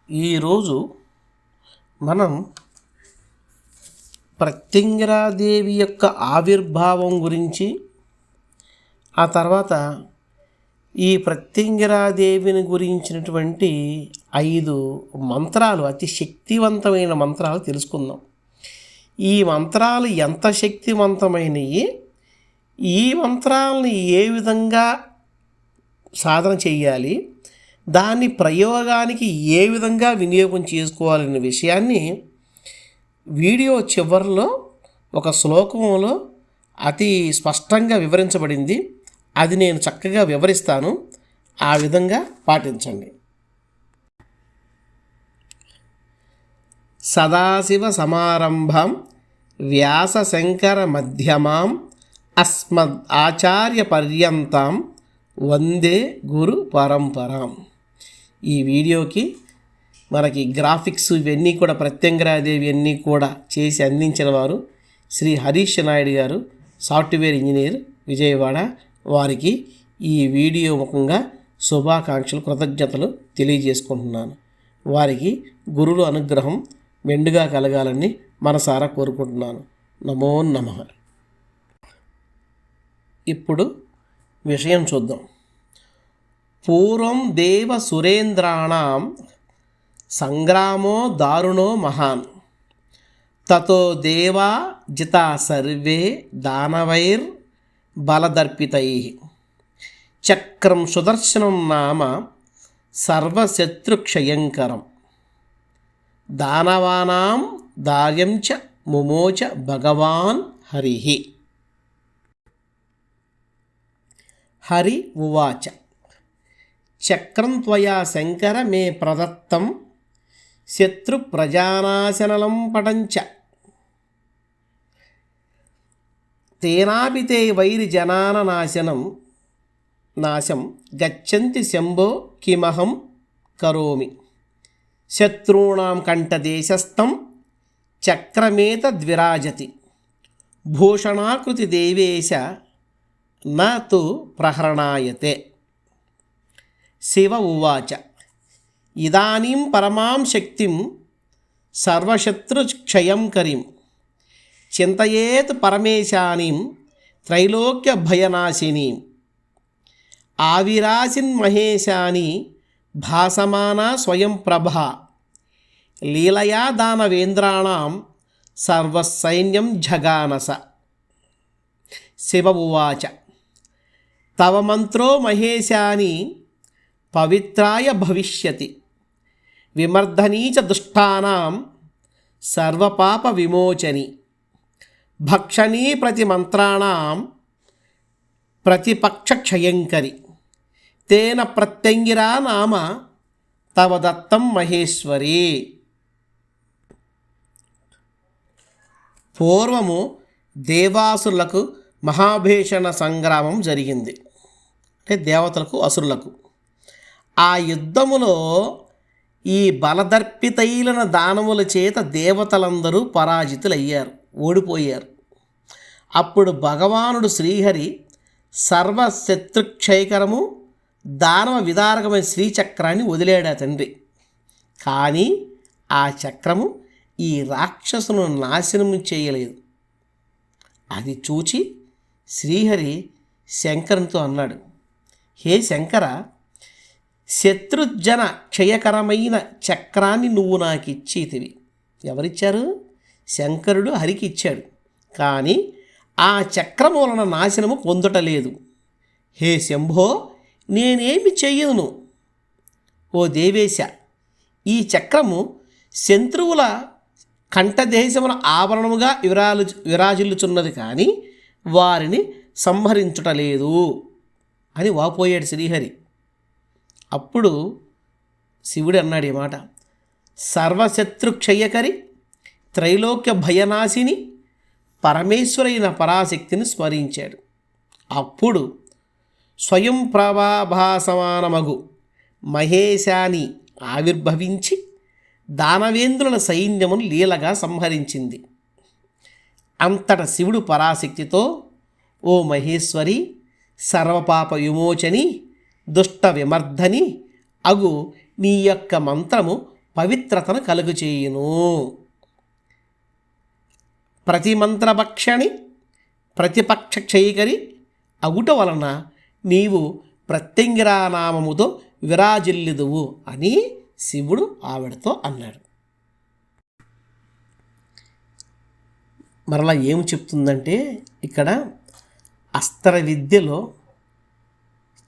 ఈరోజు మనం ప్రత్యంగిరాదేవి యొక్క ఆవిర్భావం గురించి, ఆ తర్వాత ఈ ప్రత్యంగిరాదేవిని గురించినటువంటి 5 మంత్రాలు, అతి శక్తివంతమైన మంత్రాలు తెలుసుకుందాం. ఈ మంత్రాలు ఎంత శక్తివంతమైనవి, ఈ మంత్రాలని ఏ విధంగా సాధన చేయాలి, దాన్ని ప్రయోగానికి ఏ విధంగా వినియోగం చేసుకోవాలనే విషయాన్ని వీడియో చివరిలో ఒక శ్లోకంలో అతి స్పష్టంగా వివరించబడింది. అది నేను చక్కగా వివరిస్తాను, ఆ విధంగా పాటించండి. సదాశివ సమారంభం వ్యాస శంకర మధ్యమాం అస్మద్ ఆచార్య పర్యంతం వందే గురు పరంపరాం. ఈ వీడియోకి మనకి గ్రాఫిక్స్ ఇవన్నీ కూడా ప్రత్యంగిరాదేవి అన్నీ కూడా చేసి అందించిన వారు శ్రీ హరీష్ నాయుడు గారు, సాఫ్ట్వేర్ ఇంజనీర్, విజయవాడ. వారికి ఈ వీడియో ముఖంగా శుభాకాంక్షలు, కృతజ్ఞతలు తెలియజేసుకుంటున్నాను. వారికి గురువుల అనుగ్రహం మెండుగా కలగాలని మనసారా కోరుకుంటున్నాను. నమో నమః. ఇప్పుడు విషయం చూద్దాం. పూర్వం దేవ సురేంద్రాణం సంగ్రామో దారుణో మహాన్ తతో దేవా జితా సర్వే దానవైర్ బలదర్పితై చక్రం సుదర్శనం నామ సర్వశత్రుక్షయంకరం దానవానాం దార్యం చ ముమోచ భగవాన్ హరిః. హరి ఉవాచ చక్రం త్వయా శంకర మే ప్రదత్తం శత్రు ప్రజానాశనలం పటంచ తేనాపి తే వైరి జనాన నాశం గచ్చంతి శంభో కిమహం కరోమి శత్రూణాం కంఠదేశస్థం చక్రమేతద్విరాజతి భూషణాకృతి దేవేశ న తు ప్రహరణాయతే. శివ ఉవాచ ఇదానీం పరమాం శక్తిం సర్వశత్రుక్షయంకరీం చింతయేత్ పరమేశానీం త్రైలోక్యభయనాశినీం ఆవిరాసిన్మహేశాని భాసమానా స్వయం ప్రభా లీలయా దానవేంద్రాణం సర్వసైన్యం జగానస. శివ ఉవాచ తవ మంత్రో మహేశాని పవిత్రాయ భవిష్యతి విమర్ధనీ చ దుష్టానాం సర్వపాప విమోచని భక్షణీ ప్రతి మంత్రాణం ప్రతిపక్షక్షయంకరి తేన ప్రత్యంగిరా నామ తవ దత్తం మహేశ్వరి. పూర్వము దేవాసురులకు మహాభీషణ సంగ్రామం జరిగింది. అంటే దేవతలకు, అసురులకు. ఆ యుద్ధములో ఈ బలదర్పితైలన దానముల చేత దేవతలందరూ పరాజితులయ్యారు, ఓడిపోయారు. అప్పుడు భగవానుడు శ్రీహరి సర్వశత్రుక్షయకరము దానవ విదారకమైన శ్రీచక్రాన్ని వదిలేడా తండ్రి. కానీ ఆ చక్రము ఈ రాక్షసును నాశనము చేయలేదు. అది చూచి శ్రీహరి శంకరునితో అన్నాడు, హే శంకర, శత్రుజన క్షయకరమైన చక్రాన్ని నువ్వు నాకు ఇచ్చేతివి. ఎవరిచ్చారు? శంకరుడు హరికి ఇచ్చాడు. కానీ ఆ చక్రము వలన నాశనము పొందటలేదు. హే శంభో, నేనేమి చెయ్యను. ఓ దేవేశ, ఈ చక్రము శత్రువుల కంఠదేశమున ఆభరణముగా విరాజిల్లుచున్నది, కానీ వారిని సంహరించుటలేదు అని వాపోయాడు శ్రీహరి. అప్పుడు శివుడు అన్నాడు ఈ మాట, సర్వశత్రుక్షయకరి త్రైలోక్య భయనాశిని పరమేశ్వరైన పరాశక్తిని స్మరించాడు. అప్పుడు స్వయం ప్రభాభాసమానమగు మహేశాని ఆవిర్భవించి దానవేంద్రుల సైన్యమును లీలగా సంహరించింది. అంతట శివుడు పరాశక్తితో, ఓ మహేశ్వరి, సర్వపాప విమోచని, దుష్ట విమర్ధని అగు నీ యొక్క మంత్రము పవిత్రతను కలుగు చేయును. ప్రతి మంత్రభక్షణి ప్రతిపక్ష క్షయకరి అగుట వలన నీవు ప్రత్యంగిరానామముతో విరాజిల్లుదువు అని శివుడు ఆవిడతో అన్నాడు. మరలా ఏం చెప్తుందంటే ఇక్కడ అస్త్ర విద్యలో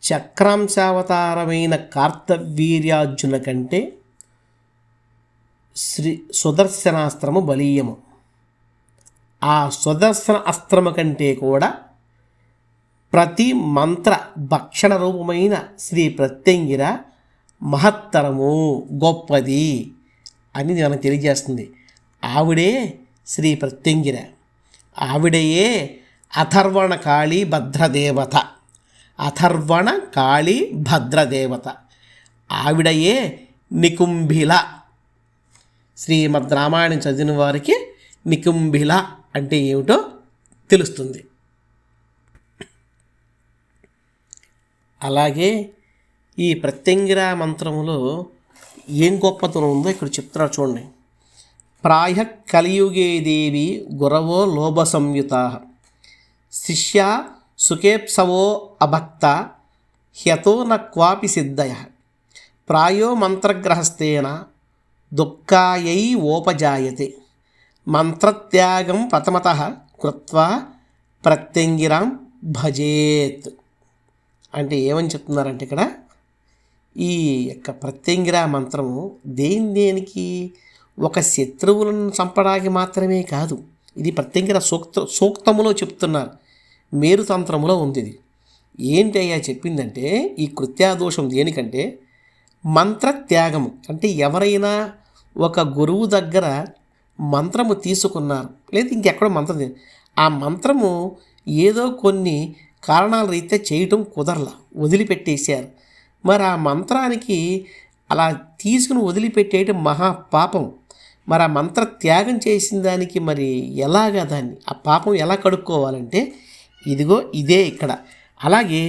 చక్రాంశావతారమైన కార్తవీర్యార్జున కంటే సుదర్శనాస్త్రము బలీయము. ఆ సుదర్శన అస్త్రము కంటే కూడా ప్రతి మంత్ర భక్షణ రూపమైన శ్రీ ప్రత్యంగిర మహత్తరము, గొప్పది అని మనకు తెలియజేస్తుంది. ఆవిడే శ్రీ ప్రత్యంగిర. ఆవిడయే అథర్వణ కాళీ భద్రదేవత. అథర్వణ కాళీ భద్రదేవత. ఆవిడయే నికుంభిల. శ్రీమద్ రామాయణం చదివిన వారికి నికుంభిల అంటే ఏమిటో తెలుస్తుంది. అలాగే ఈ ప్రత్యంగిర మంత్రములో ఏం గొప్పతనం ఉందో ఇక్కడ చెప్తున్నారు చూడండి. ప్రాయ కలియుగే దేవి గురవో లోభ సంయుత శిష్య సుఖేప్సవో అభక్త హ్యతో న క్వాపి సిద్ధయ ప్రాయో మంత్రగ్రహస్థేన దుఃఖాయై ఓపజాయతే మంత్రత్యాగం ప్రథమతః కృత్వా ప్రత్యంగిరాం భజేత్. అంటే ఏమని చెప్తున్నారంటే ఇక్కడ ఈ యొక్క ప్రత్యంగిర మంత్రము దేనికి ఒక శత్రువులను చంపడానికి మాత్రమే కాదు. ఇది ప్రత్యంగిర సూక్తములో చెప్తున్నారు, మేరుతంత్రములో ఉంది. ఇది ఏంటి అయ్యా చెప్పిందంటే ఈ కృత్యాదోషం దేనికంటే మంత్రత్యాగము. అంటే ఎవరైనా ఒక గురువు దగ్గర మంత్రము తీసుకున్నారు, లేదా ఇంకెక్కడో మంత్రం, ఆ మంత్రము ఏదో కొన్ని కారణాల రీత్యా చేయటం కుదరలా, వదిలిపెట్టేశారు. మరి ఆ మంత్రానికి అలా తీసుకుని వదిలిపెట్టేయటం మహా పాపం. మరి ఆ మంత్ర త్యాగం చేసిన దానికి మరి ఎలాగా దాన్ని ఆ పాపం ఎలా కడుక్కోవాలంటే ఇదిగో ఇదే ఇక్కడ. అలాగే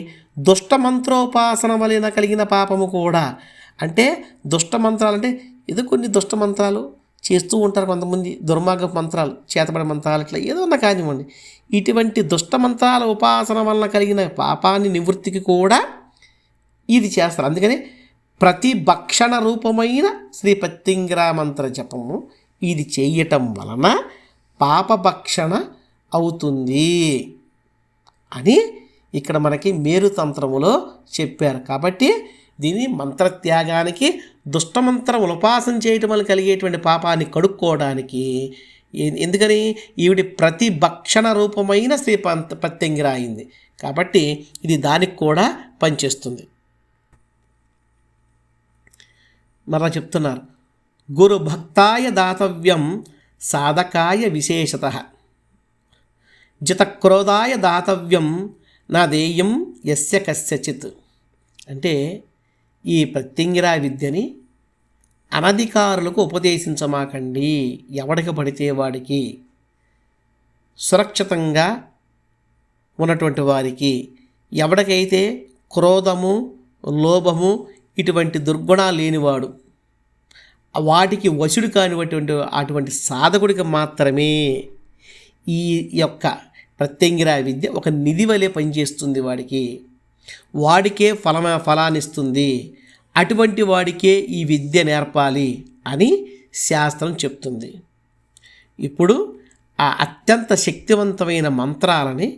దుష్ట మంత్రోపాసన వలన కలిగిన పాపము కూడా, అంటే దుష్ట మంత్రాలు అంటే ఏదో కొన్ని దుష్ట మంత్రాలు చేస్తూ ఉంటారు కొంతమంది, దుర్మార్గ మంత్రాలు, చేతబడి మంత్రాలు, ఇట్లా ఏదో ఉన్న కానివ్వండి. ఇటువంటి దుష్ట మంత్రాల ఉపాసన వలన కలిగిన పాపాన్ని నివృత్తికి కూడా ఇది చేస్తారు. అందుకని ప్రతి భక్షణ రూపమైన శ్రీ ప్రత్యంగిర మంత్ర జపము ఇది చేయటం వలన పాపభక్షణ అవుతుంది అని ఇక్కడ మనకి మేరుతంత్రములో చెప్పారు. కాబట్టి దీని మంత్రత్యాగానికి, దుష్టమంత్రములు ఉపాసన చేయటం వల్ల కలిగేటువంటి పాపాన్ని కడుక్కోవడానికి, ఎందుకని ఈవిడి ప్రతి భక్షణ రూపమైన శ్రీ ప్రత్యంగిర అయింది కాబట్టి ఇది దానికి కూడా పనిచేస్తుంది. మరలా చెప్తున్నారు, గురు భక్తాయ దాతవ్యం సాధకాయ విశేషతః జితక్రోధాయ దాతవ్యం నా దేయం యస్య కస్యచిత్. అంటే ఈ ప్రత్యంగిర విద్యని అనధికారులకు ఉపదేశించమాకండి, ఎవడికి పడితే వాడికి, సురక్షితంగా ఉన్నటువంటి వారికి, ఎవడికైతే క్రోధము, లోభము ఇటువంటి దుర్గుణాలు లేనివాడు, వాటికి వశుడు కానిటువంటి అటువంటి సాధకుడికి మాత్రమే ఈ యొక్క ప్రత్యంగిర విద్య ఒక నిధి వలె పనిచేస్తుంది. వాడికే ఫలాన్నిస్తుంది. అటువంటి వాడికే ఈ విద్య నేర్పాలి అని శాస్త్రం చెప్తుంది. ఇప్పుడు ఆ అత్యంత శక్తివంతమైన మంత్రాలని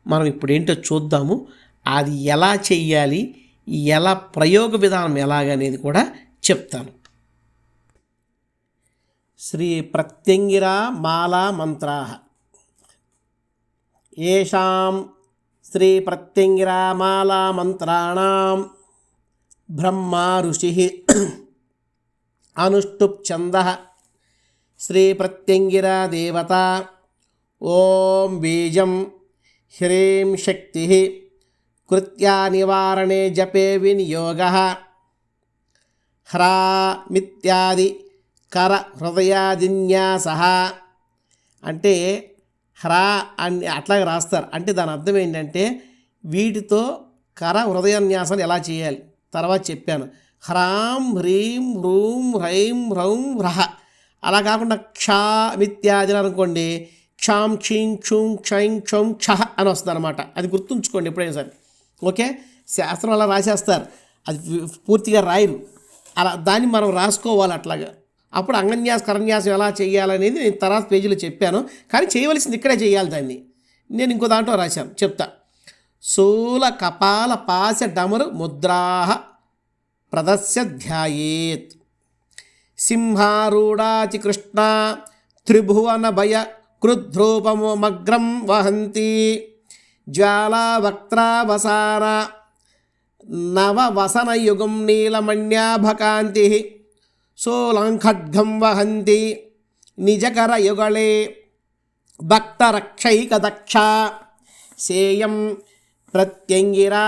మనం ఇప్పుడు ఏంటో చూద్దాము. అది ఎలా చెయ్యాలి, ఎలా ప్రయోగ విధానం ఎలాగనేది కూడా చెప్తాను. శ్రీ ప్రత్యంగిర మాలా మంత్రా ఏషాం శ్రీ ప్రత్యంగిర మాలా మంత్రాణం బ్రహ్మా ఋషి అనుష్టుప్ ఛందః శ్రీ ప్రత్యంగిర దేవత. ఓం బీజం హ్రీం శక్తి కృత్యా నివారణే జపే వినియోగః హ్రామిత్యాది కర హృదయాదిన్యాసః. అంటే హ్రా అని అట్లాగే రాస్తారు. అంటే దాని అర్థం ఏంటంటే వీటితో కర హృదయాన్యాసాలు ఎలా చేయాలి తర్వాత చెప్పాను. హ్రాం హ్రీం హ్రూం హ్రైం హ్రౌం హ్రహ. అలా కాకుండా క్షామిత్యాది అనుకోండి, క్షాం క్షీం క్షూం క్షైం క్షౌం క్షహ అని వస్తుంది అనమాట. అది గుర్తుంచుకోండి ఎప్పుడైనా సరే. ఓకే, శాస్త్రం అలా రాసేస్తారు, అది పూర్తిగా రాయరు. అలా దాన్ని మనం రాసుకోవాలి అట్లాగా. అప్పుడు అంగన్యాస కరన్యాసం ఎలా చేయాలనేది నేను తర్వాత పేజీలో చెప్పాను, కానీ చేయవలసింది ఇక్కడే చేయాలి. దాన్ని నేను ఇంకో దాంట్లో రాశాను, చెప్తా. శూల కపాల పాశ డమరు ముద్రాహ ప్రదస్య ధ్యాయేత్. సింహారూఢాతి కృష్ణ త్రిభువన భయ కృద్రూపమగ్రం వహంతి. జ్వాలావక్త్రావసాన నవవసనయుగం నీలమణ్యాభకాంతి. సోలంఖడ్గం వహంతి నిజకరయుగళే భక్తరక్షైకదక్ష. సేయం ప్రత్యంగిరా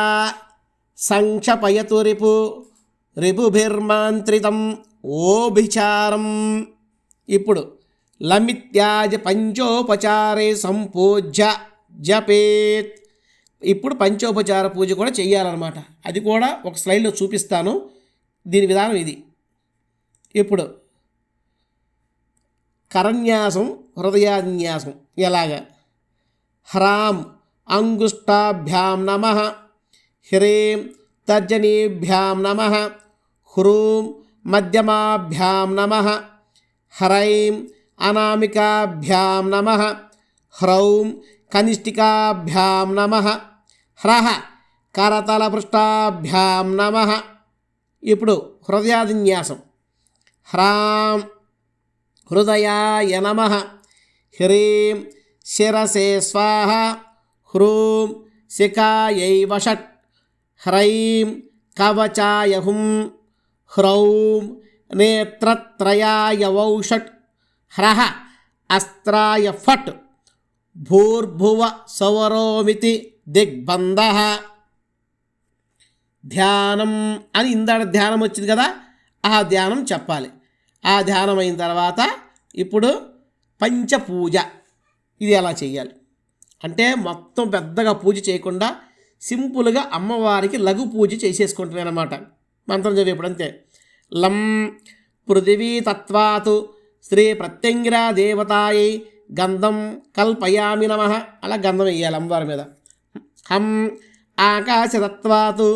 సంక్షపయతు రిపుభిర్మాంత్రితం ఓభిచారం. ఇప్పుడు లమిత్యాజ పంచోపచారే సంపూజ్య జపేత్. ఇప్పుడు పంచోపచార పూజ కూడా చేయాలన్నమాట. అది కూడా ఒక స్లైడ్లో చూపిస్తాను. దీని విధానం ఇది. ఇప్పుడు కరన్యాసం, హృదయాన్యాసం ఎలాగా? హ్రాం అంగుష్టాభ్యాం నమః, హ్రీం తర్జనీభ్యాం నమః, హ్రూం మధ్యమాభ్యాం నమః, హ్రైం అనామికాభ్యాం నమః, హ్రౌం కనిష్ఠికాభ్యాం నమః, హ్రః కరతలపృష్టాభ్యాం నమః. ఇప్పుడు హృదయాదిన్యాసం. హ్రాం హృదయాయ నమః, హ్రీం శిరసే స్వాహ, హ్రూం శిఖాయై వషట్, హ్రైం కవచాయ హుం, హ్రౌం నేత్రత్రయాయ వౌషట్, హ్రః అస్త్రాయ ఫట్, భూర్భువ సౌరోమితి దిగ్బంధః. ధ్యానం అని ఇందాక ధ్యానం వచ్చింది కదా, ఆ ధ్యానం చెప్పాలి. ఆ ధ్యానం అయిన తర్వాత ఇప్పుడు పంచపూజ. ఇది ఎలా చేయాలి అంటే, మొత్తం పెద్దగా పూజ చేయకుండా సింపుల్గా అమ్మవారికి లఘు పూజ చేసేసుకుంటున్నాను అనమాట. మంత్రం చదివేప్పుడు అంతే. లం పృథివీ తత్వాతు శ్రీ ప్రత్యంగిరా దేవతాయై గంధం కల్పయామి నమః. అలా గంధం వేయాలి అమ్మవారి మీద. హం ఆకాశతత్వాతు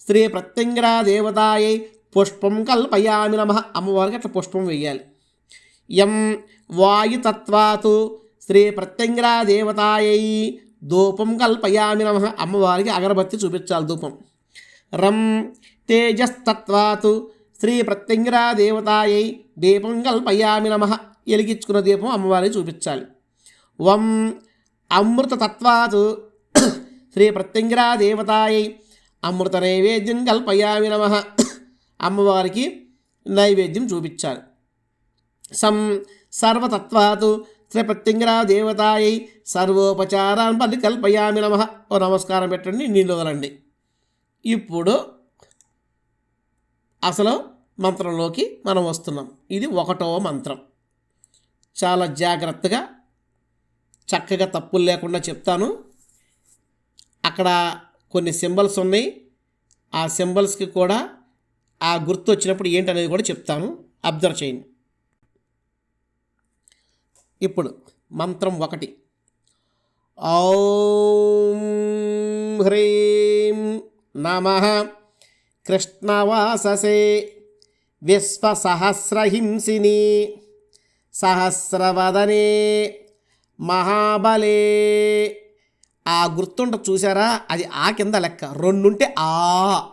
శ్రీ ప్రత్యంగిరా దేవతాయై పుష్పం కల్పయామి నమః. అమ్మవారికి అట్లా పుష్పం వేయాలి. యం వాయుతత్వాతు శ్రీ ప్రత్యంగిరా దేవతాయై ధూపం కల్పయామి నమః. అమ్మవారికి అగరబత్తి చూపించాలి, ధూపం. రం తేజస్తత్వాతు శ్రీ ప్రత్యంగిరా దేవతాయై దీపం కల్పయామి నమః. వెలిగించుకున్న దీపం అమ్మవారికి చూపించాలి. వం అమృతతత్వాతు శ్రీ ప్రత్యంగిరా దేవతాయై అమృత నైవేద్యం కల్పయామి నమః. అమ్మవారికి నైవేద్యం చూపించాలి. సం సర్వతత్వాతు శ్రీ ప్రత్యంగిరా దేవతాయై సర్వోపచారాన్ పరికల్పయామి నమః. ఓ నమస్కారం పెట్టండి, నీళ్ళు వదలండి. ఇప్పుడు అసలు మంత్రంలోకి మనం వస్తున్నాం. ఇది 1వ మంత్రం. చాలా జాగ్రత్తగా చక్కగా తప్పులు లేకుండా చెప్తాను. అక్కడ కొన్ని సింబల్స్ ఉన్నాయి, ఆ సింబల్స్కి కూడా ఆ గుర్తు వచ్చినప్పుడు ఏంటనేది కూడా చెప్తాను, అబ్జర్వ్ చేయండి. ఇప్పుడు మంత్రం 1. ఓం హ్రీం నమః కృష్ణవాససే విశ్వసహస్రహింసిని సహస్రవదనే మహాబలే. ఆ గుర్తుంట చూసారా, అది ఆ కింద లెక్క. 2 ఉంటే ఆ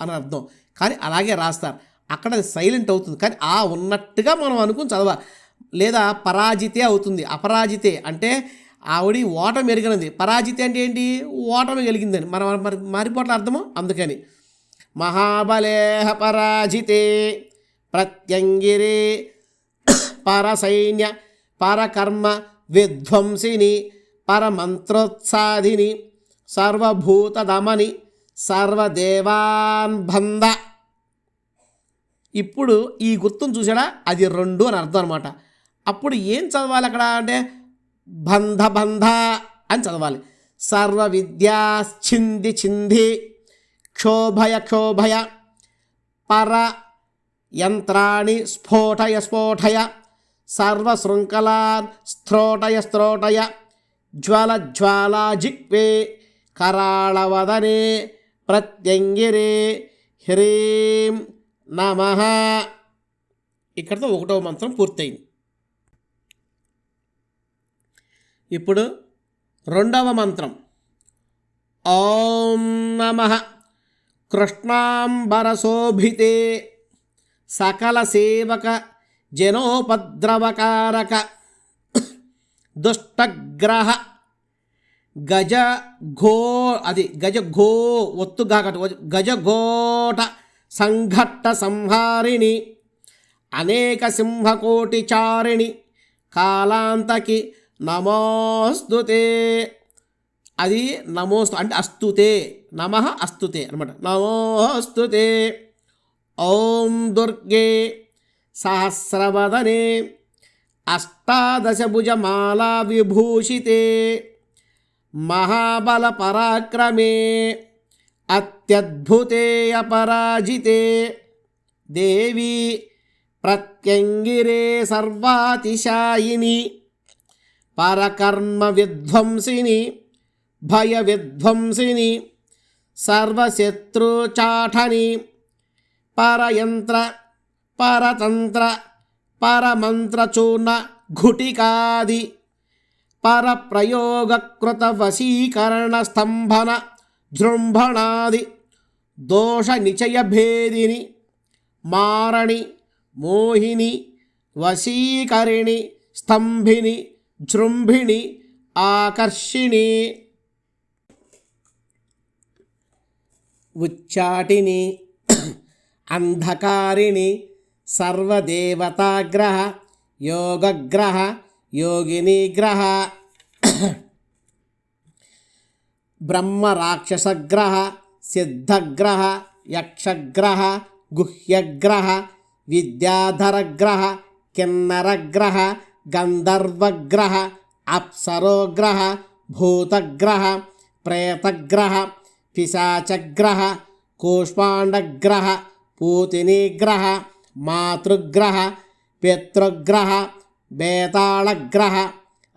అని అర్థం, కానీ అలాగే రాస్తారు. అక్కడ అది సైలెంట్ అవుతుంది, కానీ ఆ ఉన్నట్టుగా మనం అనుకుని చదవాలి. లేదా పరాజితే అవుతుంది. అపరాజితే అంటే ఆవిడ ఓటమి ఎరిగినది. పరాజితే అంటే ఏంటి? ఓటమి కలిగిందని మరి మారిపోవట్ల అర్థము. అందుకని మహాబలేహ పరాజితే ప్రత్యంగిరే పరసైన్య పరకర్మ విధ్వంసిని పరమంత్రోత్సాదిని సర్వభూతదమని సర్వదేవాన్ బంధ. ఇప్పుడు ఈ గుర్తును చూసాడా, అది 2 అని అర్థం అనమాట. అప్పుడు ఏం చదవాలి అక్కడ అంటే బంధ బంధ అని చదవాలి. సర్వ విద్యా ఛింది ఛింది క్షోభయ క్షోభయ పర యంత్రాణి స్ఫోటయ స్ఫోటయ, సర్వశృంఖలాన్ స్ఫోటయ స్ఫోటయ, జ్వల జ్వాలా జిహ్వే కరాళవదనే ప్రత్యంగిరే హ్రీం నమః. ఇక్కడితో 1వ మంత్రం పూర్తయింది. ఇప్పుడు 2వ మంత్రం. ఓం నమః కృష్ణాంబరశోభితే సకల సేవక జనోపద్రవకారక దుష్టగ్రహ గజ ఘో గజఘోట సంఘట్ట సంహారిణి అనేక సింహకోటిచారిణి కాలాంతకి నమోస్తుతే. అది నమోస్తు అంటే అస్తుతే, నమః అస్తుతే అనమాట. నమోస్తుతే. ఓం దుర్గే సహస్రవదనే అష్టాదశభుజమాలా విభూషితే మహాబల పరాక్రమే అత్యద్భుతే అపరాజితే దేవి ప్రత్యంగిరే సర్వాతిశాయిని పరకర్మ విధ్వంసిని భయ విధ్వంసిని సర్వశత్రుచాఠని పరయంత్ర పరతంత్ర పరమంత్రచూర్ణ ఘుటికాది పరప్రయోగకృత వశీకరణ స్తంభన జృంభణాది దోష నిచయ భేదిని మారణి మోహిని వశీకరిణి స్తంభిని జృంభిణి ఆకర్షిణి ఉచ్చాటిని అంధకారిణి సర్వదేవతాగ్రహ యోగగ్రహ యోగినీగ్రహ బ్రహ్మరాక్షసగ్రహ సిద్ధగ్రహ యక్షగ్రహ గుహ్యగ్రహ విద్యాధరగ్రహ కిన్నరగ్రహ గంధర్వగ్రహ అప్సరోగ్రహ భూతగ్రహ ప్రేతగ్రహ పిశాచగ్రహ కూష్మాండగ్రహ పూతినిగ్రహ మాతృగ్రహ పితృగ్రహ బేతాళగ్రహ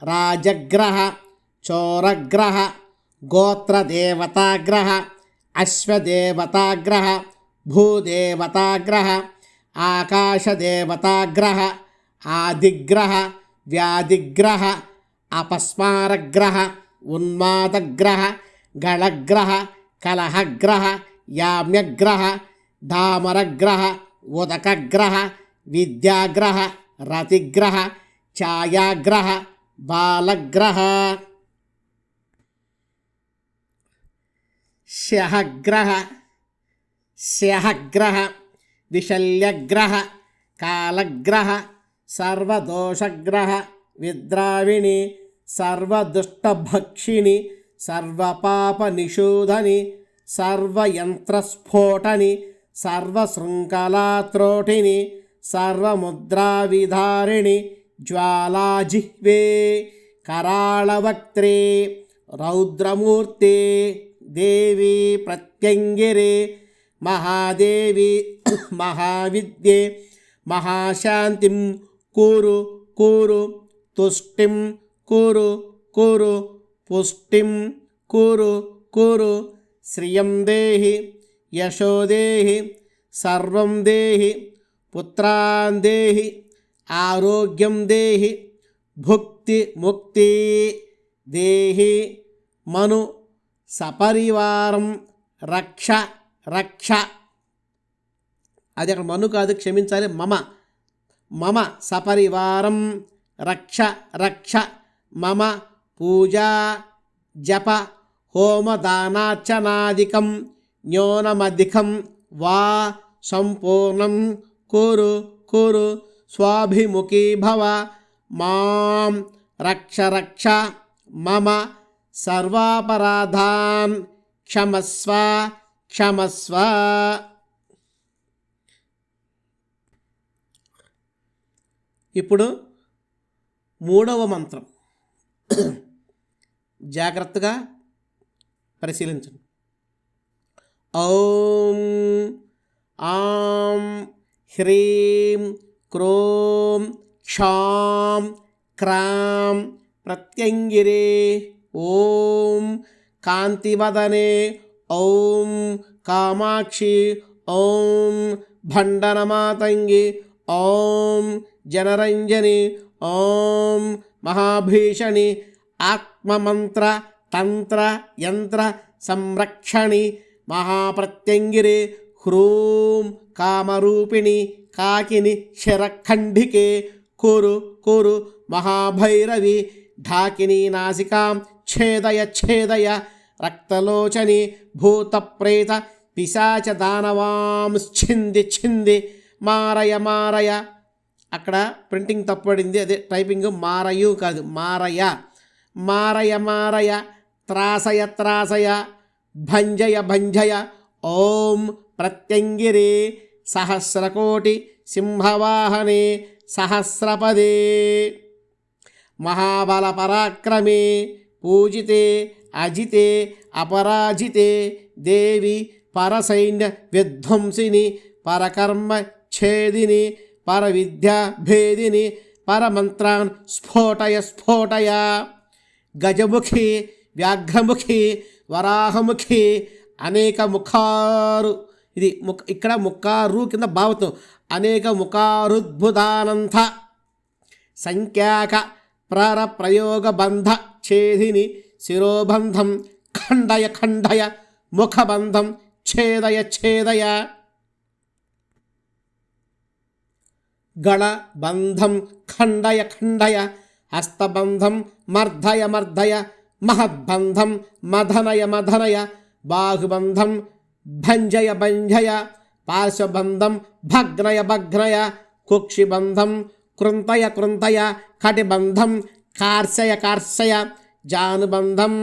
రాజగ్రహ చోరగ్రహ గోత్రదేవతాగ్రహ అశ్వదేవతాగ్రహ భూదేవతాగ్రహ ఆకాశదేవతాగ్రహ ఆదిగ్రహ వ్యాధిగ్రహ అపస్మారగ్రహ ఉన్మాదగ్రహ గళగ్రహ కలహగ్రహ యామ్యగ్రహ ధామరగ్రహ ఉదకగ్రహ విద్యాగ్రహ రతిగ్రహ ఛాయాగ్రహ బాలగ్రహ శహగ్రహ విశల్యగ్రహ కాలగ్రహ సర్వదోషగ్రహ విద్రావిణి సర్వదుష్టభక్షిణి సర్వపాపనిషూధని సర్వయంత్రస్ఫోటని సర్వశృంఖలాత్రోటిని సర్వముద్రావిధారిణి జ్వాలాజిహ్వే కరాళవక్త్రే రౌద్రమూర్తే దేవి ప్రత్యంగిరే మహాదేవి మహావిద్యే మహాశాంతిం కురు కురు తుష్టిం కురు కురు పుష్టిం కురు కురు శ్రియం దేహి యశో దేహి సర్వం దేహి పుత్రాన్ దేహి ఆరోగ్యం దేహి భుక్తి ముక్తి దేహి మను సపరివారం రక్ష రక్ష. అది అక్కడ మను కాదు, క్షమించాలి, మమ మమ సపరివారం రక్ష రక్ష. మమ పూజా జప హోమదానార్చనాదికం న్యూనమధికం వా సంపూర్ణం కురు కురు స్వాభిముఖీ భవ మాం రక్ష రక్ష. మమ సర్వాపరాధాన్ క్షమస్వ క్షమస్వ. ఇప్పుడు 3వ మంత్రం జాగ్రత్తగా పరిశీలించండి. ఓం ఆం హ్రీం క్రోం క్షాం క్రాం ప్రత్యంగిరే ఓం కాంతివదనే ఓం కామాక్షి ఓం భండనమాతంగి ఓం జనరంజని ఓం మహాభీషణి ఆత్మమంత్ర తంత్ర యంత్ర సంరక్షణి మహాప్రత్యంగిరే హ్రూం కామరూపిణి కాకిని శరఖండికే కురు కురు మహాభైరవి ఢాకిని నాసికాం ఛేదయ ఛేదయ రక్తలోచని భూతప్రేత పిశాచ దానవాంశ్చింది ఛింది మారయ మారయ. అక్కడ ప్రింటింగ్ తప్పబడింది, అదే టైపింగ్ మారయు కాదు మారయ. మారయ మారయ త్రాసయ త్రాసయ భంజయ భంజయ ఓం ప్రత్యంగిరే సహస్రకోటి సింహవాహనే సహస్రపదే మహాబల పరాక్రమే పూజితే అజితే అపరాజితే దేవి పరసైన్య విధ్వంసిని పరకర్మ ఛేదిని పరవిద్యా భేదిని పరమంత్రాన్ స్ఫోటయ స్ఫోటయ. గజముఖి వ్యాఘ్రముఖి వరాహముఖి అనేక ముఖారు, ఇది ఇక్కడ ముఖారు కింద భావతం, అనేక ముఖారుద్భుతానంత సంఖ్యాక ప్రార ప్రయోగ బంధ ఛేదిని శిరోబంధం ఖండయ ఖండయ ముఖబంధం ఛేదయ ఛేదయ. గళబంధం ఖండయ ఖండయ హస్తబంధం మర్ధయ మర్ధయ మహద్బంధం మధనయ మధనయ బాహుబంధం భంజయ భంజయ పార్శ్వబంధం భగ్నయ భగ్నయ కుక్షిబంధం కృంతయ కృంతయ కటిబంధం కార్షయ కార్షయ జానుబంధం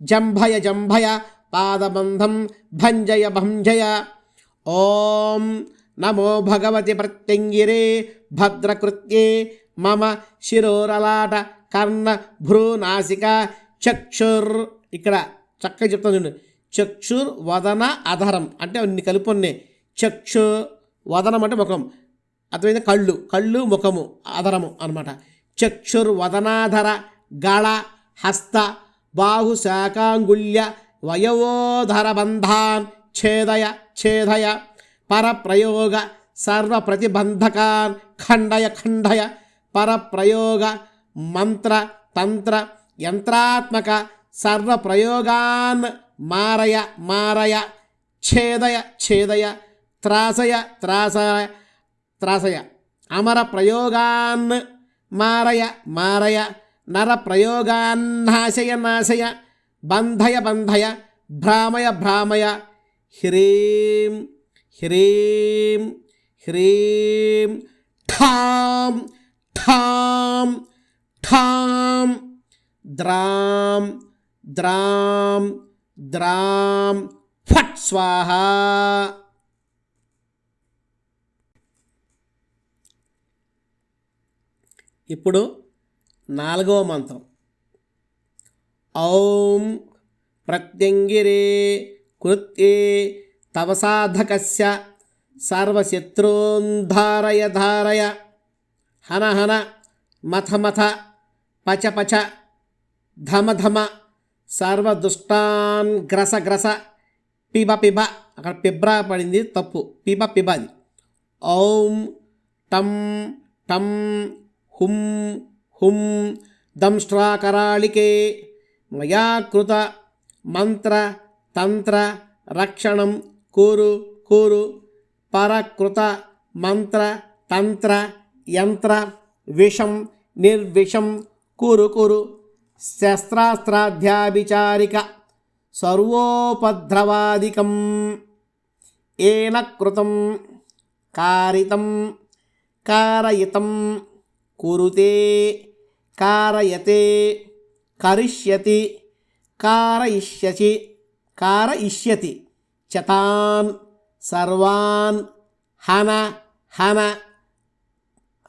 జంభయ జంభయ పాదబంధం భంజయ భంజయ. ఓం నమో భగవతి ప్రత్యంగిరే భద్రకృత్యే మమ శిరోరలాట కర్ణ భ్రూ నాసిక చక్షుర్. ఇక్కడ చక్కగా చెప్తాను చూడండి, చక్షుర్ వదన అధరం అంటే అన్ని కలుపున్నాయి. చక్షు వదనం అంటే ముఖం, అర్థమైంది, కళ్ళు కళ్ళు ముఖము అధరము అనమాట. చక్షుర్ వదనాధర గళ హస్త బాహు శాకాంగుల్య వయోధర బంధాన్ ఛేదయ ఛేదయ పరప్రయోగ సర్వప్రతిబంధకాన్ ఖండయ ఖండయ పరప్రయోగ మంత్ర తంత్ర యంత్రాత్మక సర్వప్రయోగాన్ మారయ మారయ ఛేదయ ఛేదయ త్రాసయ త్రాసయ త్రాసయ అమర ప్రయోగాన్ మారయ మారయ నర ప్రయోగాన్ నాశయ నాశయ బంధయ బంధయ భ్రామయ భ్రామయ. హ్రీం హ్రీం హ్రీం ఠాం ఠాం ఠాం ద్రాం ద్రాం ద్రాం ఫట్ స్వాహ. ఇప్పుడు 4వ మంత్రం. ఓం ప్రత్యంగిరే కృత్యే తవ సాధకస్య సర్వశత్రూన్ ధారయ ధారయ హన హన మథ మథ పచ పచ ధమ ధమ సర్వదుష్టాన్ గ్రస గ్రస పిబ పిబ. అక్కడ పిబ్రా పడింది తప్పు, పిబ పిబ అది. ఓం టం టం హుం హుం దంష్ట్రాకరాళికే మయా కృత మంత్ర తంత్ర రక్షణం కురు కురు పరకృత మంత్ర తంత్ర యంత్ర విషం నిర్విషం కురు కురు శస్త్రాస్త్రాధ్యాభిచారిక సర్వోపద్రవాదికం ఏన కృతం కారితం కారయితం కురుతే కారయతే కరిష్యతి కారయిష్యసి కారయిష్యతి చతాన్ సర్వాన్ హన హన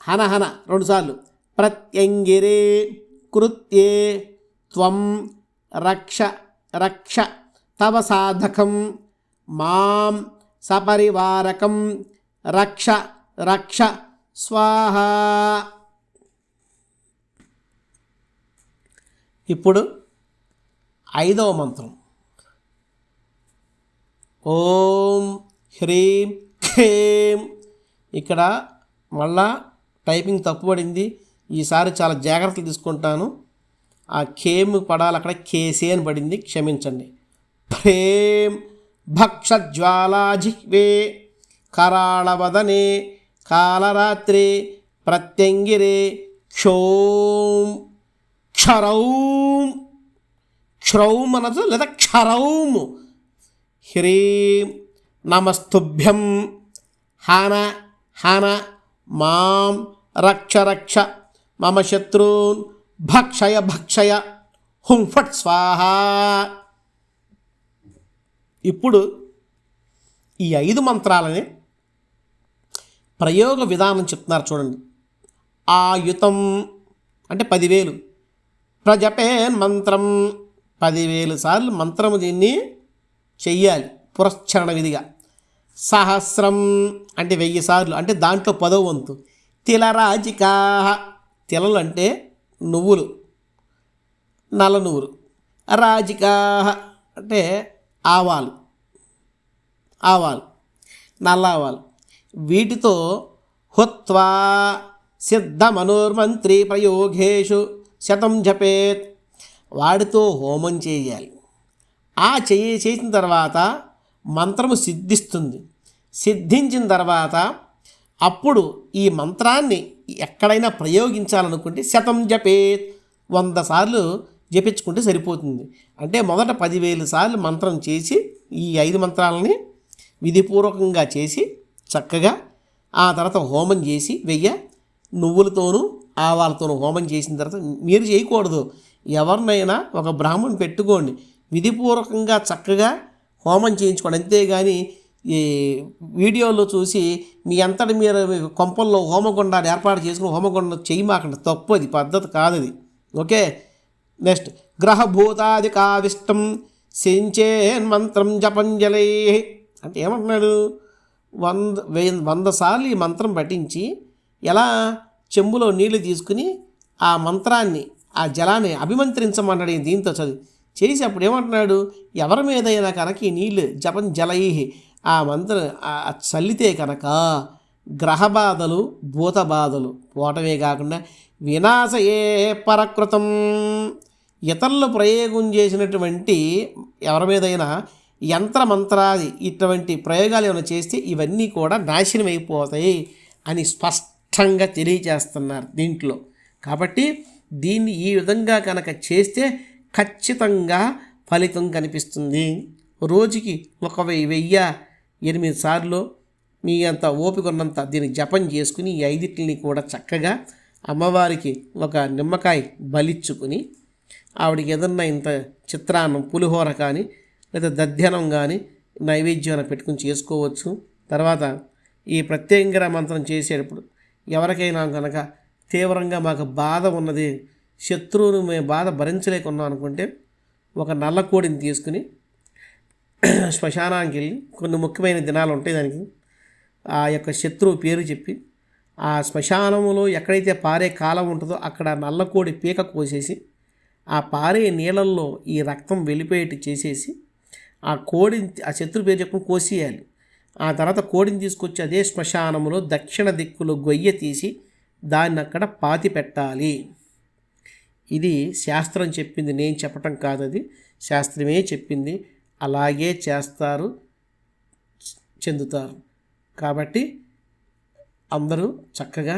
హన హన 2 సార్లు. ప్రత్యంగిరే కృత్యే త్వం రక్ష రక్ష తవ సాధకం మాం సపరివారకం రక్ష రక్ష స్వాహ. ఇప్పుడు 5వ మంత్రం. ఓం హ్రీం ఖేం. ఇక్కడ మళ్ళా టైపింగ్ తప్పుపడింది. ఈసారి చాలా జాగ్రత్తలు తీసుకుంటాను. ఆ ఖేమ్ పడాలి, అక్కడ కేసే అని పడింది, క్షమించండి. ప్రేం భక్షజ్వాలాజిహ్వే కరాళవదనే కాలరాత్రి ప్రత్యంగిరే క్షౌం క్షరౌం. క్షౌం అనదు, లేదా క్షరౌం. హ్రీం నమస్తుభ్యం హాన హాన మాం రక్ష రక్ష మమ శత్రూన్ భక్షయ భక్షయ హుం ఫట్ స్వాహ. ఇప్పుడు ఈ 5 మంత్రాలని ప్రయోగ విధానం చెప్తున్నారు చూడండి. ఆయుతం అంటే 10,000. ప్రజపేన్ మంత్రం 10,000 సార్లు మంత్రము దీన్ని చెయ్యాలి పురస్చరణ విధిగా. సహస్రం అంటే 1000 సార్లు, అంటే దాంట్లో 10వ వంతు. తిలరాజికా, తిలలు అంటే నువ్వులు, నల్ల నువ్వులు. రాజికా అంటే ఆవాలు, నల్ల ఆవాలు. వీటితో హుత్వా సిద్ధమనుర్మంత్రి ప్రయోగేషు శతం జపేత్. వాడితో హోమం చేయాలి. చేసిన తర్వాత మంత్రము సిద్ధిస్తుంది. సిద్ధించిన తర్వాత అప్పుడు ఈ మంత్రాన్ని ఎక్కడైనా ప్రయోగించాలనుకుంటే శతం జపేత్, 100 సార్లు జపించుకుంటే సరిపోతుంది. అంటే మొదట 10,000 సార్లు మంత్రం చేసి ఈ 5 మంత్రాలని విధిపూర్వకంగా చేసి చక్కగా ఆ తర్వాత హోమం చేసి 1000 నువ్వులతోనూ ఆవాలతోనూ హోమం చేసిన తర్వాత మీరు చేయకూడదు, ఎవరినైనా ఒక బ్రాహ్మణ్ పెట్టుకోండి, విధిపూర్వకంగా చక్కగా హోమం చేయించుకోండి. అంతేగాని ఈ వీడియోలో చూసి మీ అంతటి మీరు కొంపల్లో హోమగుండాన్ని ఏర్పాటు చేసుకుని హోమగుండం చేయమాకండి, తప్పు, అది పద్ధతి కాదు అది. ఓకే, నెక్స్ట్ గ్రహభూతాది కావిష్టం సించేన్ మంత్రం జపంజలై. అంటే ఏమంటున్నాడు, 100 సార్లు ఈ మంత్రం పఠించి ఎలా చెంబులో నీళ్లు తీసుకుని ఆ మంత్రాన్ని ఆ జలాన్ని అభిమంత్రించమన్నాడు. దీంతో చదివి చేసి అప్పుడు ఏమంటున్నాడు, ఎవరి మీదైనా కనుక ఈ నీళ్ళు జపం జలై ఆ మంత్రం చల్లితే కనుక గ్రహబాధలు భూత బాధలు పోవటమే కాకుండా వినాశయే పరకృతం. ఇతరులు ప్రయోగం చేసినటువంటి ఎవరి మీదైనా యంత్రమంత్రాది ఇటువంటి ప్రయోగాలు ఏమైనా చేస్తే ఇవన్నీ కూడా నాశనం అయిపోతాయి అని స్పష్టంగా తెలియజేస్తున్నారు దీంట్లో. కాబట్టి దీన్ని ఈ విధంగా కనుక చేస్తే ఖచ్చితంగా ఫలితం కనిపిస్తుంది. రోజుకి 1008 సార్లు మీ అంత ఓపిక ఉన్నంత దీన్ని జపం చేసుకుని ఈ 5 కూడా చక్కగా అమ్మవారికి ఒక నిమ్మకాయ బలిచ్చుకుని ఆవిడికి ఏదన్నా ఇంత చిత్రాన్నం పులిహోర కానీ లేదా దధ్యనం కానీ నైవేద్యం పెట్టుకుని చేసుకోవచ్చు. తర్వాత ఈ ప్రత్యంగిర మంత్రం చేసేటప్పుడు ఎవరికైనా కనుక తీవ్రంగా మాకు బాధ ఉన్నది, శత్రువును మేము బాధ భరించలేకున్నాం అనుకుంటే ఒక నల్ల కోడిని తీసుకుని శ్మశానానికి వెళ్ళి కొన్ని ముఖ్యమైన దినాలు ఉంటాయి, దానికి ఆ యొక్క శత్రువు పేరు చెప్పి ఆ శ్మశానంలో ఎక్కడైతే పారే కాలం ఉంటుందో అక్కడ నల్లకోడి పీక కోసేసి ఆ పారే నీళ్ళల్లో ఈ రక్తం వెళ్ళిపోయేట్టు చేసేసి ఆ కోడిని ఆ శత్రు పేరు చెప్పుకుని కోసేయాలి. ఆ తర్వాత కోడిని తీసుకొచ్చి అదే శ్మశానంలో దక్షిణ దిక్కులో గొయ్య తీసి దాన్ని అక్కడ పాతి పెట్టాలి. ఇది శాస్త్రం చెప్పింది, నేను చెప్పటం కాదు, అది శాస్త్రమే చెప్పింది. అలాగే చేస్తారు, చెందుతారు. కాబట్టి అందరూ చక్కగా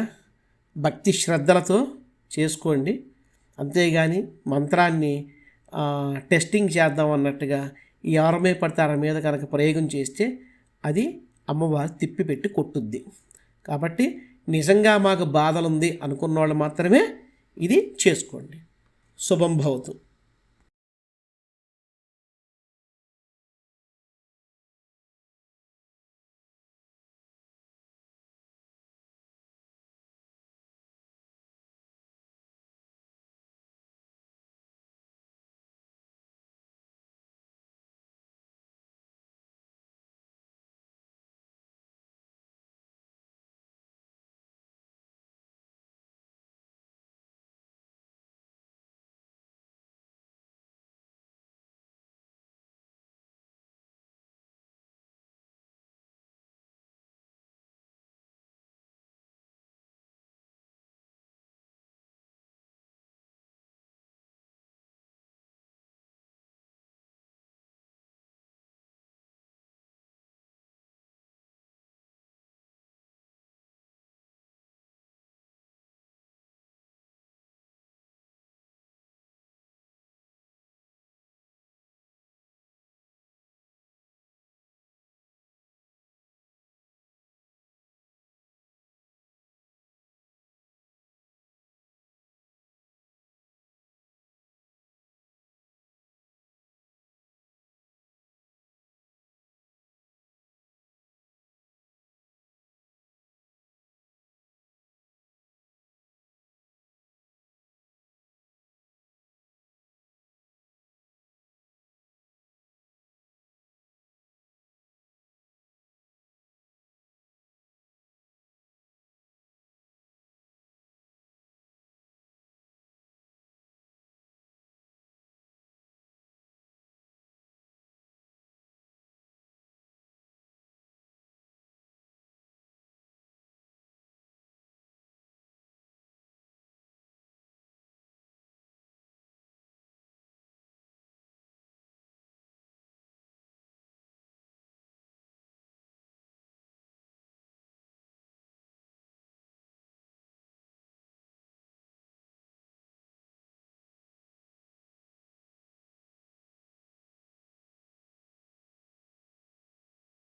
భక్తి శ్రద్ధలతో చేసుకోండి. అంతేగాని మంత్రాన్ని టెస్టింగ్ చేద్దాం అన్నట్టుగా ఎవరమే పడితే వారి మీద కనుక ప్రయోగం చేస్తే అది అమ్మవారు తిప్పిపెట్టి కొట్టుద్ది. కాబట్టి నిజంగా మాకు బాధలుంది అనుకున్న వాళ్ళు మాత్రమే ఇది చేసుకోండి. శుభం భవతు.